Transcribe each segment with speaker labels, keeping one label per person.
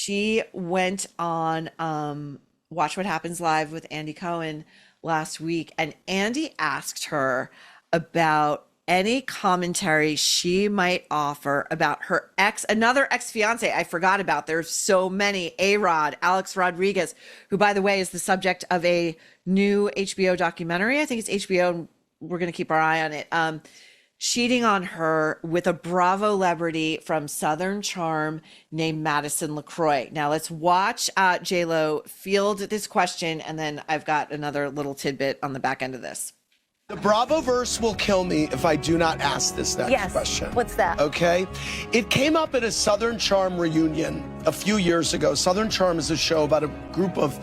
Speaker 1: she went on Watch What Happens Live with Andy Cohen last week, and Andy asked her about any commentary she might offer about her another ex-fiance I forgot about. There's so many. A-Rod, Alex Rodriguez, who, by the way, is the subject of a new HBO documentary. I think it's HBO, and we're going to keep our eye on it. Cheating on her with a Bravo celebrity from Southern Charm named Madison LaCroix. Now let's watch J.Lo field this question, and then I've got another little tidbit on the back end of this.
Speaker 2: The Bravoverse will kill me if I do not ask this next question.
Speaker 3: What's that?
Speaker 2: Okay. It came up at a Southern Charm reunion a few years ago. Southern Charm is a show about a group of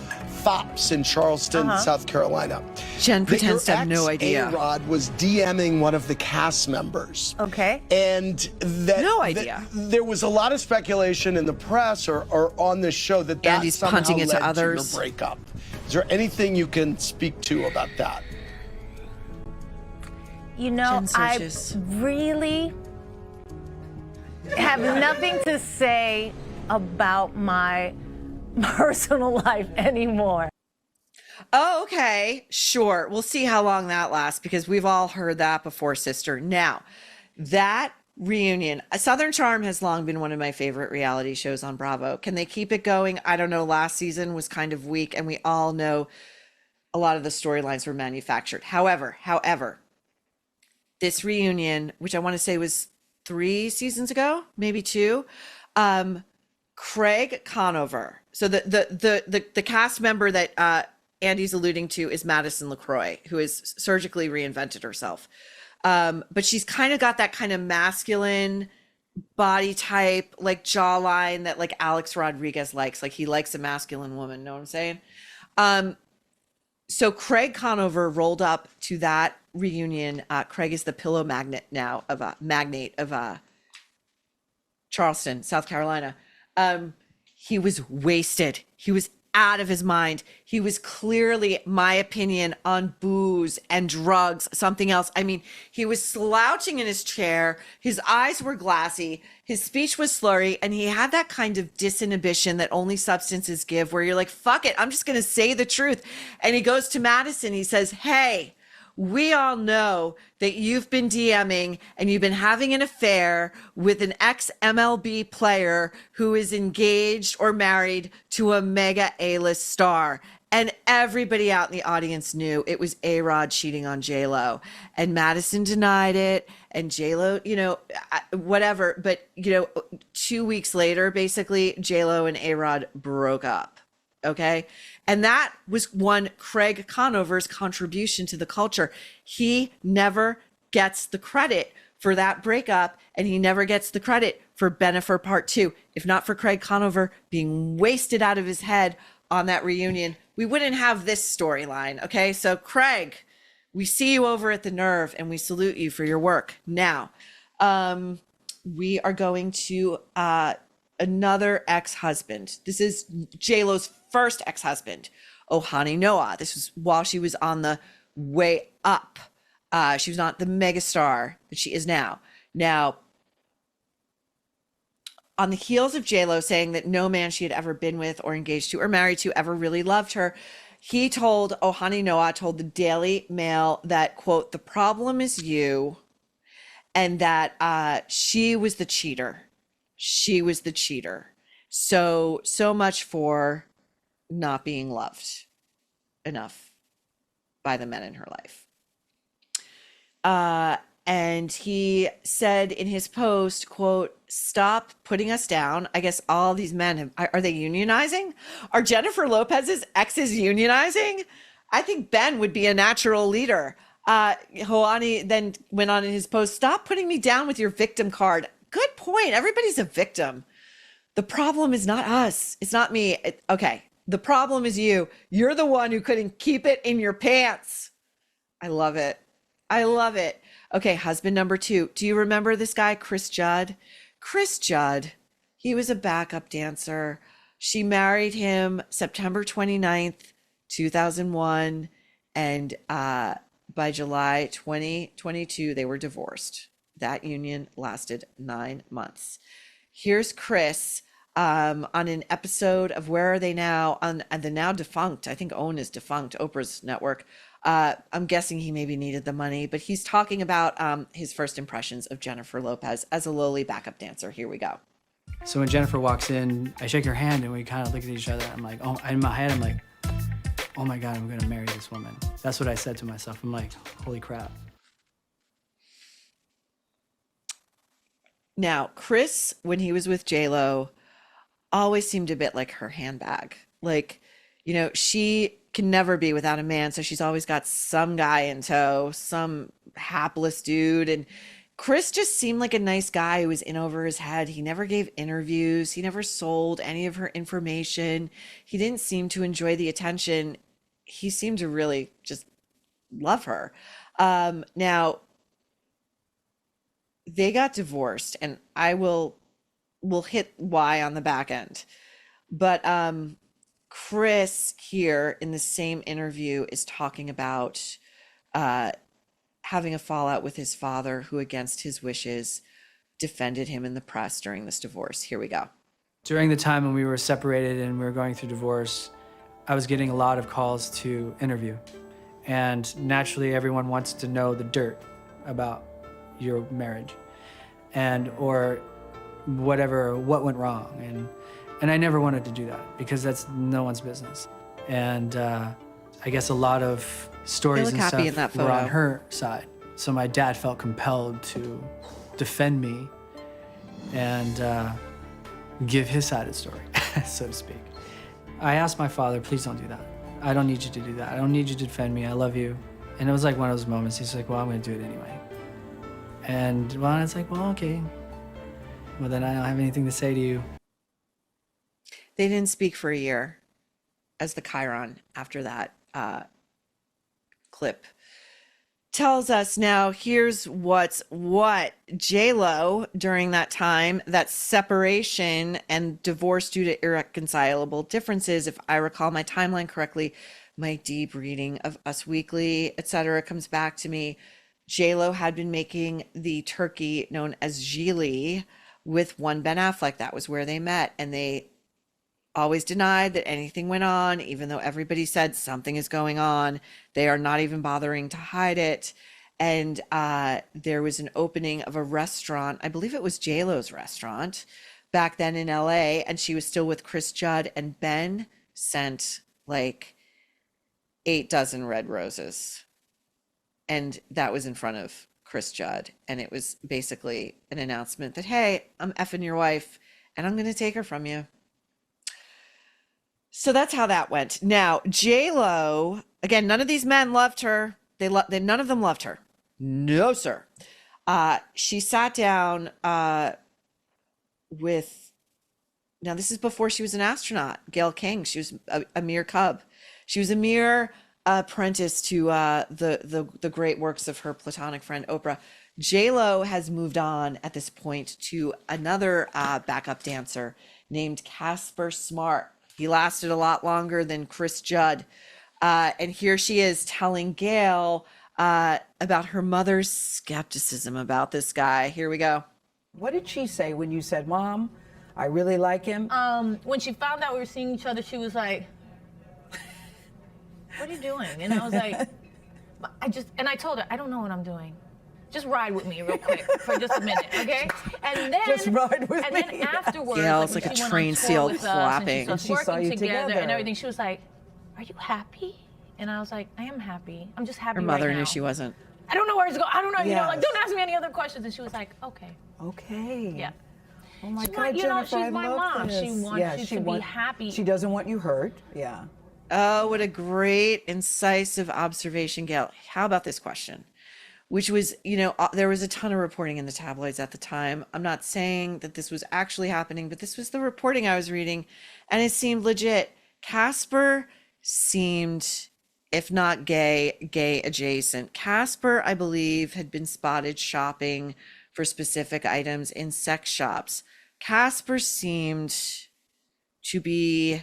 Speaker 2: fops in Charleston, South Carolina.
Speaker 1: Jen pretends to have no idea.
Speaker 2: A-Rod was DMing one of the cast members.
Speaker 3: Okay.
Speaker 2: And that
Speaker 1: no idea.
Speaker 2: There was a lot of speculation in the press or on this show that
Speaker 1: Andy's
Speaker 2: somehow
Speaker 1: punting it to
Speaker 2: led
Speaker 1: others.
Speaker 2: your breakup. Is there anything you can speak to about that?
Speaker 3: You know, I
Speaker 1: searches.
Speaker 3: really have nothing to say about my personal life anymore.
Speaker 1: Oh, okay. Sure. We'll see how long that lasts, because we've all heard that before, sister. Now, that reunion, Southern Charm has long been one of my favorite reality shows on Bravo. Can they keep it going? I don't know. Last season was kind of weak, and we all know a lot of the storylines were manufactured. However, this reunion, which I want to say was 3 seasons ago, maybe 2, Craig Conover. So the cast member that Andy's alluding to is Madison LaCroix, who has surgically reinvented herself. But she's kind of got that kind of masculine body type, like jawline that like Alex Rodriguez likes. Like he likes a masculine woman. Know what I'm saying? So Craig Conover rolled up to that reunion. Craig is the pillow magnate of Charleston, South Carolina. He was wasted. He was out of his mind. He was clearly, my opinion, on booze and drugs, something else. I mean, he was slouching in his chair. His eyes were glassy. His speech was slurry. And he had that kind of disinhibition that only substances give, where you're like, fuck it, I'm just going to say the truth. And he goes to Madison. He says, hey, we all know that you've been DMing and you've been having an affair with an ex-MLB player who is engaged or married to a mega A-list star. And everybody out in the audience knew it was A-Rod cheating on J.Lo. And Madison denied it. And J.Lo, whatever. But, 2 weeks later, basically, J.Lo and A-Rod broke up. Okay. And that was one Craig Conover's contribution to the culture. He never gets the credit for that breakup, and he never gets the credit for Bennifer Part 2. If not for Craig Conover being wasted out of his head on that reunion, we wouldn't have this storyline. Okay. So Craig, we see you over at the Nerve and we salute you for your work. Now, we are going to, another ex-husband. This is J.Lo's first ex-husband, Ohani Noah. This was while she was on the way up. She was not the megastar that she is now. Now, on the heels of J.Lo saying that no man she had ever been with or engaged to or married to ever really loved her, Ohani Noah told the Daily Mail that, quote, the problem is you, and that she was the cheater. She was the cheater. So much for not being loved enough by the men in her life. And he said in his post, quote, stop putting us down. I guess all these men are they unionizing? Are Jennifer Lopez's exes unionizing? I think Ben would be a natural leader. Hoani then went on in his post, stop putting me down with your victim card. Good point. Everybody's a victim. The problem is not us. It's not me. Okay. The problem is you. You're the one who couldn't keep it in your pants. I love it. I love it. Okay. Husband number 2. Do you remember this guy, Chris Judd? Chris Judd. He was a backup dancer. She married him September 29th, 2001. And by July 2022, they were divorced. That union lasted 9 months. Here's Chris on an episode of Where Are They Now on the now defunct, I think OWN is defunct, Oprah's network. I'm guessing he maybe needed the money, but he's talking about his first impressions of Jennifer Lopez as a lowly backup dancer. Here we go.
Speaker 4: So when Jennifer walks in, I shake her hand and we kind of look at each other. I'm like, oh, in my head, I'm like, oh my God, I'm gonna marry this woman. That's what I said to myself. I'm like, holy crap.
Speaker 1: Now, Chris, when he was with J.Lo, always seemed a bit like her handbag. Like, you know, she can never be without a man, so she's always got some guy in tow, some hapless dude. And Chris just seemed like a nice guy who was in over his head. He never gave interviews. He never sold any of her information. He didn't seem to enjoy the attention. He seemed to really just love her. Now, they got divorced, and I will hit why on the back end. But Chris here in the same interview is talking about having a fallout with his father, who against his wishes defended him in the press during this divorce. Here we go.
Speaker 4: During the time when we were separated and we were going through divorce, I was getting a lot of calls to interview. And naturally, everyone wants to know the dirt about your marriage or whatever, what went wrong. And I never wanted to do that because that's no one's business. And I guess a lot of stories and
Speaker 1: happy in
Speaker 4: stuff
Speaker 1: that
Speaker 4: were on
Speaker 1: photo.
Speaker 4: her side. So my dad felt compelled to defend me and give his side of the story, so to speak. I asked my father, please don't do that. I don't need you to do that. I don't need you to defend me. I love you. And it was like one of those moments. He's like, well, I'm going to do it anyway. And well, it's like, well, okay. Well, then I don't have anything to say to you.
Speaker 1: They didn't speak for a year as the Chiron after that clip tells us. Now, here's what J.Lo during that time, that separation and divorce due to irreconcilable differences, if I recall my timeline correctly, my deep reading of Us Weekly, etc., comes back to me. J.Lo had been making the turkey known as Gigli with one Ben Affleck. That was where they met, and they always denied that anything went on, even though everybody said something is going on. They are not even bothering to hide it. And there was an opening of a restaurant, I believe it was J.Lo's restaurant, back then in LA, and she was still with Chris Judd, and Ben sent like 8 dozen red roses. And that was in front of Chris Judd. And it was basically an announcement that, hey, I'm effing your wife, and I'm going to take her from you. So that's how that went. Now, J.Lo, again, none of these men loved her. None of them loved her. No, sir. She sat down with, now this is before she was an astronaut, Gayle King. She was a mere cub. She was a mere apprentice to the great works of her platonic friend Oprah. J.Lo has moved on at this point to another backup dancer named Casper Smart. He lasted a lot longer than Chris Judd. And here she is telling Gayle about her mother's skepticism about this guy. Here we go.
Speaker 5: What did she say when you said, Mom, I really like him?
Speaker 3: When she found out we were seeing each other, she was like, what are you doing? And I was like, I told her, I don't know what I'm doing. Just ride with me real quick for just a minute, okay? And then
Speaker 5: Just ride with
Speaker 3: and
Speaker 5: me.
Speaker 3: then afterwards,
Speaker 1: Gayle's
Speaker 3: when
Speaker 1: like a
Speaker 3: she went on
Speaker 1: trained
Speaker 3: tour
Speaker 1: seal
Speaker 3: with us
Speaker 1: clapping.
Speaker 3: and she
Speaker 5: She saw
Speaker 3: working
Speaker 5: you
Speaker 3: together
Speaker 5: together.
Speaker 3: and everything, she was like, are you happy? And I was like, I am happy. I'm just happy
Speaker 1: Her mother
Speaker 3: right now.
Speaker 1: knew she wasn't.
Speaker 3: I don't know where it's going. I don't know, you know, like,
Speaker 5: Yes.
Speaker 3: don't ask me any other questions. And she was like, okay,
Speaker 5: Okay.
Speaker 3: yeah.
Speaker 5: Oh my
Speaker 3: She's
Speaker 5: God,
Speaker 3: my- you know,
Speaker 5: Jennifer,
Speaker 3: she's
Speaker 5: I
Speaker 3: my
Speaker 5: love
Speaker 3: mom.
Speaker 5: this.
Speaker 3: She wants you to be happy.
Speaker 5: She doesn't want you hurt. Yeah.
Speaker 1: Oh, what a great, incisive observation, Gayle. How about this question? Which was, you know, there was a ton of reporting in the tabloids at the time. I'm not saying that this was actually happening, but this was the reporting I was reading, and it seemed legit. Casper seemed, if not gay, gay adjacent. Casper, I believe, had been spotted shopping for specific items in sex shops. Casper seemed to be,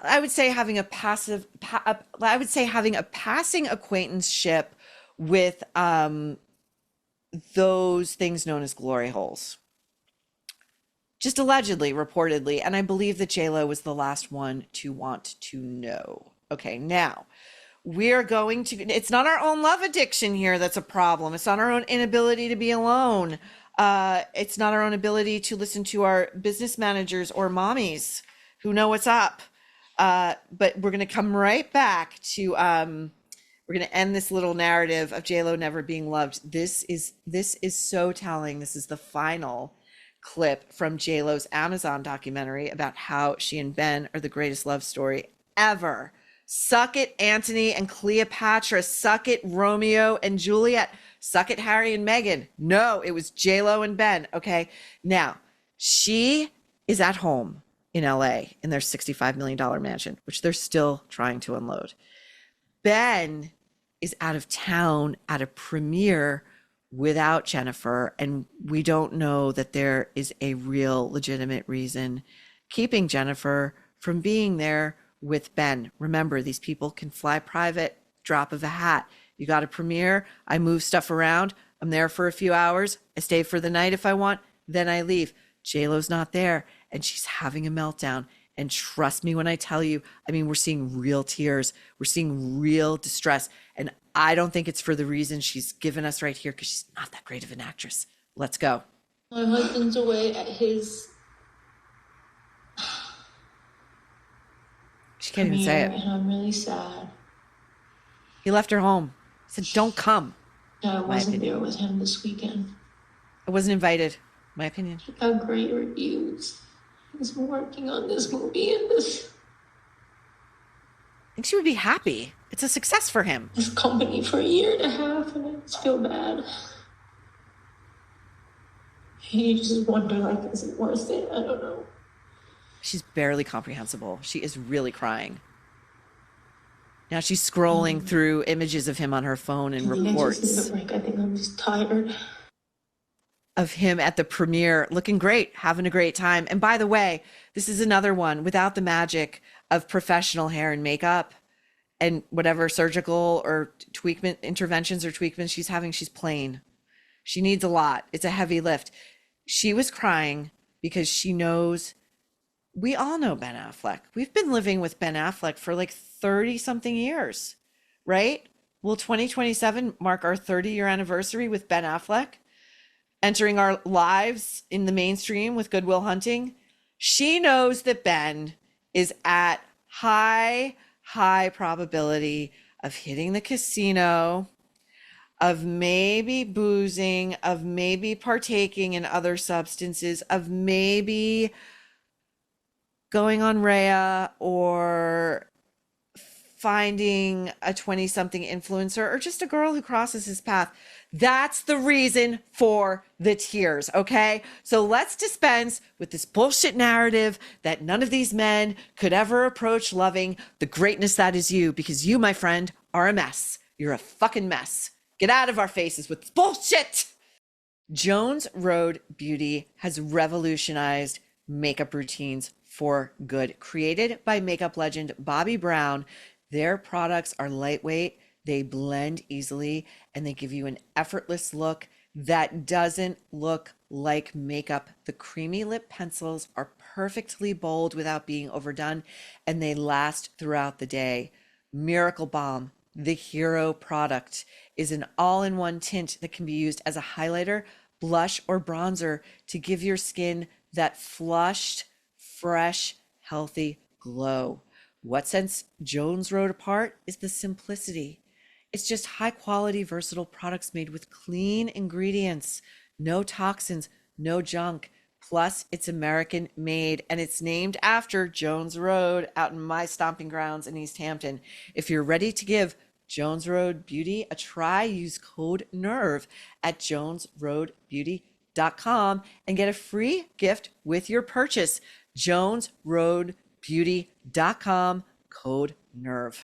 Speaker 1: I would say, having a passing acquaintanceship with those things known as glory holes. just allegedly, reportedly. And I believe that JLo was the last one to want to know. Okay, now we're going to, it's not our own love addiction here that's a problem. It's not our own inability to be alone. It's not our own ability to listen to our business managers or mommies who know what's up. But we're going to come right back to, we're going to end this little narrative of JLo never being loved. This is so telling. This is the final clip from JLo's Amazon documentary about how she and Ben are the greatest love story ever. Suck it, Antony and Cleopatra. Suck it, Romeo and Juliet. Suck it, Harry and Meghan. No, it was JLo and Ben. Okay. Now, she is at home in LA in their $65 million mansion, which they're still trying to unload. Ben is out of town at a premiere without Jennifer, and we don't know that there is a real legitimate reason keeping Jennifer from being there with Ben. Remember, these people can fly private, drop of a hat. You got a premiere, I move stuff around, I'm there for a few hours, I stay for the night if I want, then I leave. JLo's not there, and she's having a meltdown. And trust me when I tell you, I mean, we're seeing real tears. We're seeing real distress. And I don't think it's for the reason she's given us right here, because she's not that great of an actress. Let's go.
Speaker 6: My husband's away at his
Speaker 1: She can't even say
Speaker 6: premiere,
Speaker 1: it.
Speaker 6: and I'm really sad.
Speaker 1: He left her home. He said, don't come.
Speaker 6: I wasn't
Speaker 1: opinion.
Speaker 6: there with him this weekend.
Speaker 1: I wasn't invited, my opinion.
Speaker 6: He got great reviews. He's working on this movie and this
Speaker 1: I think she would be happy. It's a success for him.
Speaker 6: company for a year and a half, and I just feel bad. You just wonder, like, is it worth it? I don't know.
Speaker 1: She's barely comprehensible. She is really crying. Now she's scrolling through images of him on her phone and
Speaker 6: I think I
Speaker 1: reports
Speaker 6: just need a break. I think I'm just tired.
Speaker 1: of him at the premiere, looking great, having a great time. And by the way, this is another one without the magic of professional hair and makeup and whatever surgical or interventions or tweakments she's having. She's plain. She needs a lot. It's a heavy lift. She was crying because she knows, we all know Ben Affleck. We've been living with Ben Affleck for like 30 something years, right? Will 2027 mark our 30-year anniversary with Ben Affleck entering our lives in the mainstream with Good Will Hunting? She knows that Ben is at high probability of hitting the casino, of maybe boozing, of maybe partaking in other substances, of maybe going on Rhea or finding a 20-something influencer or just a girl who crosses his path. That's the reason for the tears, okay? So let's dispense with this bullshit narrative that none of these men could ever approach loving the greatness that is you, because you, my friend, are a mess. You're a fucking mess. Get out of our faces with this bullshit. Jones Road Beauty has revolutionized makeup routines for good. Created by makeup legend Bobbi Brown, their products are lightweight, they blend easily, and they give you an effortless look that doesn't look like makeup. The creamy lip pencils are perfectly bold without being overdone, and they last throughout the day. Miracle Balm, the hero product, is an all-in-one tint that can be used as a highlighter, blush, or bronzer to give your skin that flushed, fresh, healthy glow. What sets Jones Road apart is the simplicity. It's just high quality, versatile products made with clean ingredients, no toxins, no junk. Plus, it's American made, and it's named after Jones Road out in my stomping grounds in East Hampton. If you're ready to give Jones Road Beauty a try, use code NERVE at jonesroadbeauty.com and get a free gift with your purchase. jonesroadbeauty.com, code NERVE.